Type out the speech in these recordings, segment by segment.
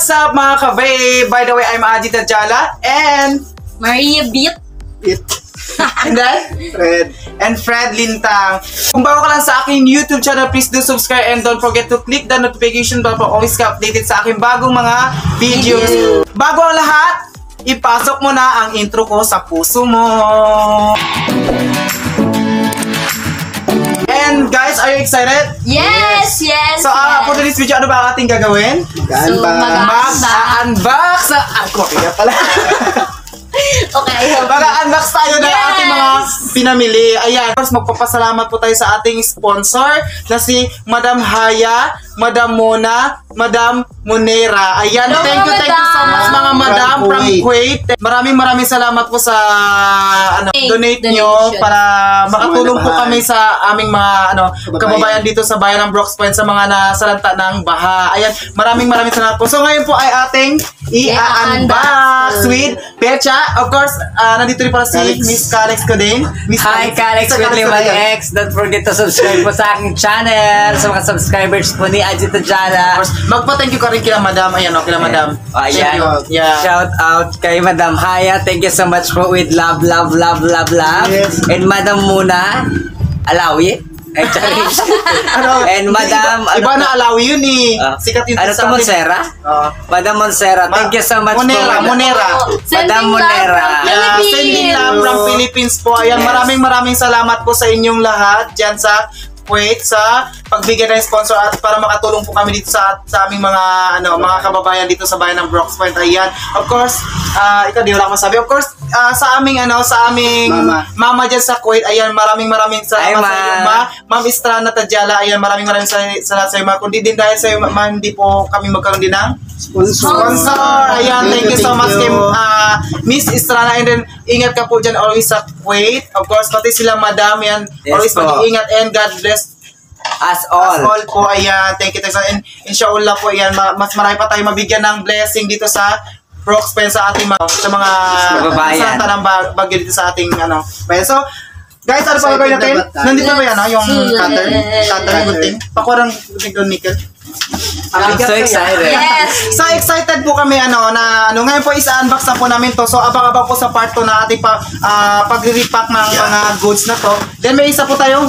What's up mga ka-babe? By the way, I'm Aji Tajala and Maria Beat. And then Fred. And Fred Lintang. Kung bago ka lang sa aking YouTube channel, please do subscribe and don't forget to click the notification bell para always ka updated sa aking bagong mga videos. Bago ang lahat, ipasok mo na ang intro ko sa puso mo. And guys, are you excited? Yes, yes. So, for today's video, ano ba ang ating gagawin? Mag-unbox sa... Ako, kaya pala. Okay, Mag-unbox tayo ng ating mga pinamili. Ayan, first magpapasalamat po tayo sa ating sponsor na si Madam Haya, Madam Mona, Madam Monera. Ayan, Hello, thank you so much mga Madam from Kuwait. Maraming salamat po sa donate nyo para makatulong po kami sa aming mga kababayan dito sa bayan ng Brooks Point sa mga nasalanta ng baha. Ayan, maraming salamat po. So ngayon po ay ating i-unbox with Pecha. Of course, nandito rin pala si Miss Calix ko din. Hi, Calix with Limang X. Don't forget to subscribe po sa aking channel. Sa mga subscribers po ni Aji Tajala. Magpa-thank you ka rin kila Madam. Ayan o, kila Madam. Ayan. Yeah. Shout out kay Madam Haya. Thank you so much po with love. Yes. And Madam Muna. Alawi. Ay, Charis. And Madam... Iba na Alawi yun eh. Sikat yun ano to, Monsera? Madam Monsera. Thank you so much Monera, po. Monera. Madam Monera. Yeah, sending love from Philippines po. Ayan, maraming salamat po sa inyong lahat dyan sa Kuwait sa pagbigay ng sponsor at para makatulong po kami dito sa aming mga mga kababayan dito sa bayan ng Brooks Point. Ayan. Of course, ito di wala akong masabi. Of course, sa aming mama dyan sa Kuwait. Ayan, maraming salamat sa iyo, Ma'am Estrana Tajala. Ayan, maraming salamat sa iyo, ma. Kundi din dahil sa iyo, hindi po kami magkaroon din ng sponsor. Ayan, thank you so much kay Miss Estrana. And then, ingat ka po dyan always sa Kuwait. Of course, pati sila Madam. Yan, always mag-iingat and God bless As all po. Ayan, thank you. And inshallah po, ayan, mas marami pa tayo mabigyan ng blessing dito sa Brooks Point sa ating sa mga tanang bagyo dito sa ating bayan. So, guys, ano pa gagawin natin? Nandito ba yan, yung cutter yung gunting? Pakurang nickel. I'm so excited. Yes. So excited po kami ngayon po isa-unbox na po namin to. So abang-abang po sa part 2 na ating pag-repack ng mga goods na to. Then may isa po tayo,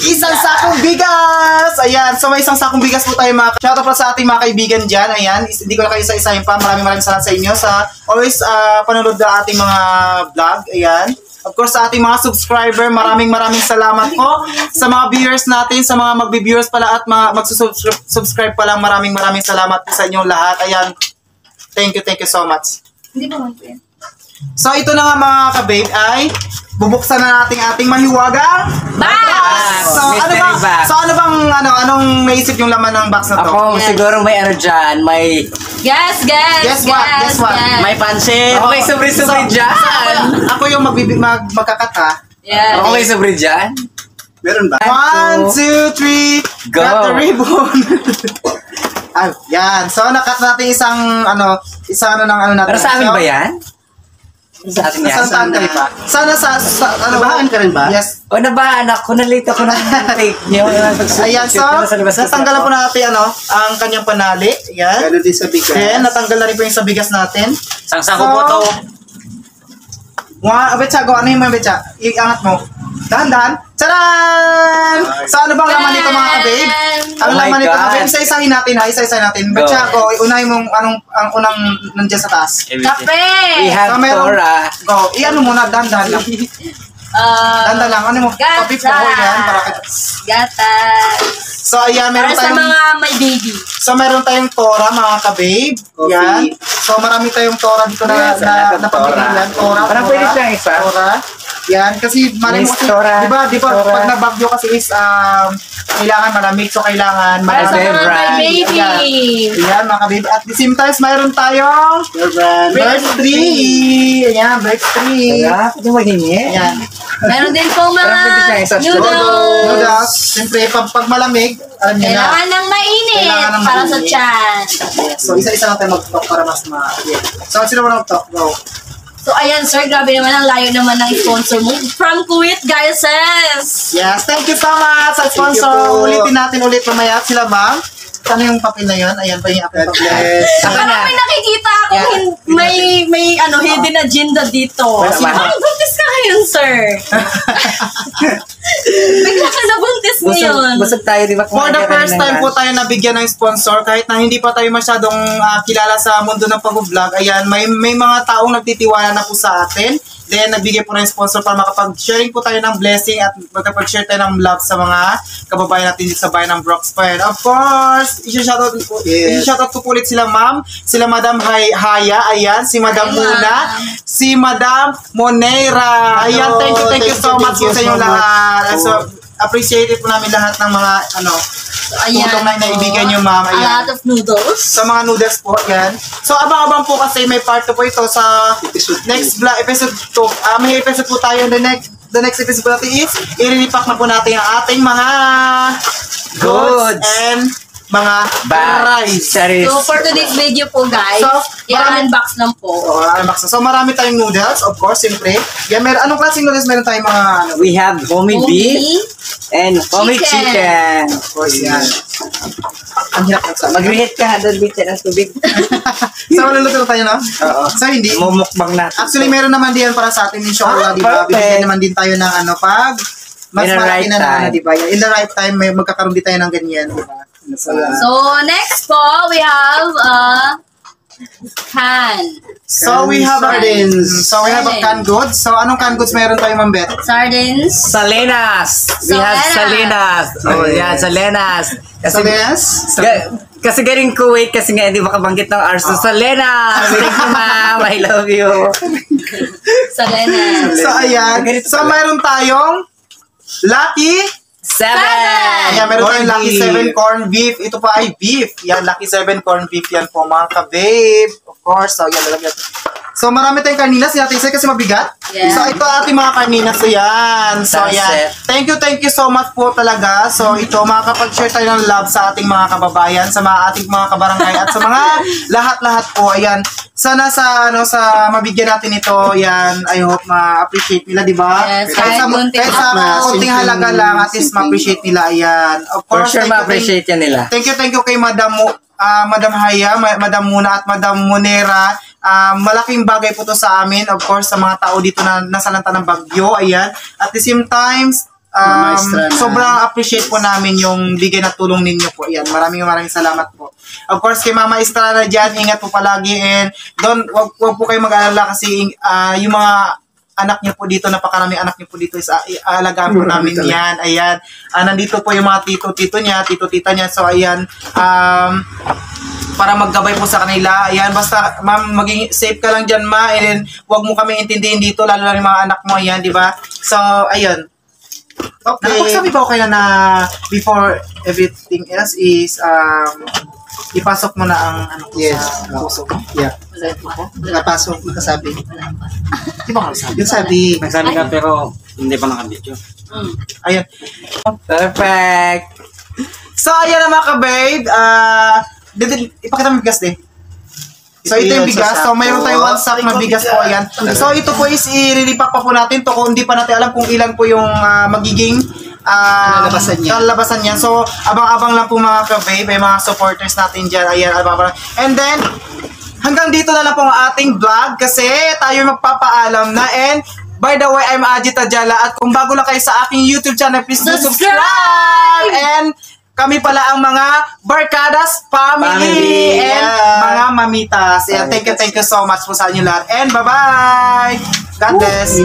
isang sakong bigas. Ayan, so may isang sakong bigas po tayo mga shoutout pa sa ating mga kaibigan diyan. Ayan, hindi ko na kayo isa-isahin pa. Maraming salamat sa inyo sa always panonood ng ating mga vlog. Ayan. Of course, sa ating mga subscriber, maraming salamat po sa mga viewers natin, sa mga magbi-viewers pala at mga magsusubscribe pa lang. Maraming salamat po sa inyong lahat. Ayan, thank you so much. Hindi ba mo yan? So, ito na nga mga ka-babe ay bubuksan na natin ating mahiwagang box! Anong naisip yung laman ng box na to? Ako, siguro may dyan, may... Guess what? May pansit. May sobre-sobre dyan. Ako yung magkakata. Yeah. Ako may sobre dyan. Meron ba? 1, 2, 3, Go! got the ribbon! Yan. So, nakat natin isang natin. Pero sa amin ba yan? Sa atin yan? Saan ka rin ba? Sana Nabahaan ka rin ba? Yes. O nabahan ako, nalito ko na take niyo. Ayan, so, natanggalan po natin ang kanyang panali. Ayan. Gano'n din sa bigas. Then, natanggal na rin po yung sa bigas natin. Sangsako po to. Betsa, ano yung mga betsa? Iangat mo. Dahan-dahan. Tadaan! So, ano bang laman nito mga ka-babe? Ang laman nito mga babe, isa-isahin natin ha. Isa-isahin natin. Betsa ako, unahin mong ang unang nandiyan sa taas. Kape! We have Tora. Go. I-ano muna, dahan-dahan lang. Dahan-dahan lang. Ano mo? Kape po ko yan. Gatas. So, ayan, meron Para sa tayong... mga may baby. So, meron tayong Tora, mga ka-babe. Yan. So, marami tayong Tora dito na pamilihan. Tora. Parang pwede siyang isa. Tora. Yan. Kasi, maraming kasi, di ba, pag nabagyo kasi is, kailangan malamig. So, kailangan Para sa mga may baby. Yan, mga ka-babe. At the same time, mayroon tayong bird tree. Ayan, bird tree. Pwede maghingi. Ayan. Meron din pong mga Noodles. Siyempre, pag malamig, alam niyo na. Kailangan ng mainit para sa tiyan. So, isa-isa natin mag-talk para mas So, sino mo na mag-talk? Go. So, ayan, sir. Grabe naman ang layo naman ng sponsor mo. From Kuwait, guys. Yes, thank you so much sa sponsor. Ulitin natin ulit mamaya sila, ma'am. Paano yung papel na yun? Ayan pa yung aking papel. Bless. Parang may nakikita ako, may hidden agenda dito. Parang buntis ka ngayon, sir. Bigla ka nabuntis ngayon. Busog tayo, di ba? For the first time po tayo nabigyan ng sponsor, kahit na hindi pa tayo masyadong kilala sa mundo ng pag-vlog, ayan, may mga taong nagtitiwala na po sa atin. Then, nagbigay po ng sponsor para makapag-sharing po tayo ng blessing at makapag-share tayo ng love sa mga kababayan natin dito sa bayan ng Broxpan. Of course, i-shoutout ko po ulit sila ma'am, sila Madam Haya, ayan, si Madam Muna, si Madam Moneira. Ayan, thank you so much po sa inyo lahat. So, appreciate po namin lahat ng mga, tulong na naibigay nyo ma'am. A lot of noodles. Sa mga noodles po, yan. So, abang-abang po kasi may part 2 po ito sa next episode 2. May episode po tayo. The next episode po natin is, i-repack na po natin ang ating mga goods and mga rice. So, for today's video po, guys, So, i-unbox lang po. So, marami tayong noodles, of course, siyempre. Yan, anong klaseng noodles meron tayong mga, We have homemade beef and homemade chicken. of course, yan. Ang hirap nagsama. Mag-reheat ka, 100 liter ng tubig. So, maluluto tayo, no? Oo. So, hindi. Mumukbang natin. Actually, meron naman din para sa atin yung chocolate, di ba? perfect. Bibigyan naman din tayo ng pag mas In the malaki right na time. di ba? In the right time, may magkakaroon din tayo ng ganyan, di ba? So, next po, we have a can. So, we have Sardines. So, we have a canned goods. So, anong canned goods meron tayo, Ma'am Beth? Sardines. Salinas. We have Salinas. Oh, yeah, Salinas. Salinas? Kasi galing Kuwait kasi nga hindi makabanggit ng Arso. Salinas. Thank you, ma'am. I love you. Salinas. So, ayan. So, meron tayong Lucky 7. Ayan, meron tayong Lucky 7 corn beef. Ito pa ay beef. Yan, Lucky 7 corn beef yan po, mga ka-babe. Of course. So, yan, lalagyan. So, marami tayong karninas. Yan, isa kasi mabigat. Yeah. So, ito ating mga karninas. So, yan. So, That's yan. it. Thank you so much po talaga. So, ito, makakapag-share tayo ng love sa ating mga kababayan, sa ating mga kabarangay, at sa mga lahat-lahat po. Ayan. Sana sa mabigyan natin ito, yan, I hope ma-appreciate nila, di ba? Yes, kahit sa konting halaga lang, at least ma-appreciate nila, ayan. Of For course, sure, ma-appreciate yan nila. Thank you kay Madam Haya, Madam Muna at Madam Monera. Malaking bagay po to sa amin, of course, sa mga tao dito na nasalanta ng bagyo, ayan. At the same times, sobrang appreciate po namin yung bigay na tulong ninyo po. Ayan, maraming salamat po. Of course, kay Mama Estrada dyan, ingat po palagi, and wag po kayo mag-alala kasi yung mga anak niyo po dito, napakaraming anak niyo po dito, is aalagaan po namin yan. Ayan, nandito po yung mga tito-tita niya. So, ayan, para maggabay po sa kanila. Ayan, basta, ma'am, maging safe ka lang dyan, ma. And then, wag mo kami intindihin dito, lalo na yung mga anak mo, ayan, di ba? So, ayun. Okay. Nakapagsabi ba okay na before everything else is, ipasok mo na ang Yes. sa puso mo? Yeah. Napasok, nakasabi. Di ba nga sabi? Yung sabi. Nagsabi ka pero hindi pa nakabidyo. Ayan. Perfect. So, ayan na mga ka-babe. Ipakita mo yung bigas, eh. So, ito yung bigas. So, mayroon tayong 1 sack na bigas po. Ayan. So, ito po is i-repack pa po natin to kung hindi pa natin alam kung ilan po yung magiging kalabasan niya. So, abang-abang lang po mga ka-babe, ay mga supporters natin dyan. Ayan, abang-abang. And then, hanggang dito na lang po ang ating vlog kasi tayo magpapaalam na. And, by the way, I'm Ajit Ajala. At kung bago lang kayo sa aking YouTube channel, please do subscribe! And, kami pala ang mga Barkadas Family and mga Mamitas. Ayan, thank you so much po sa inyo lahat. And bye-bye! God bless!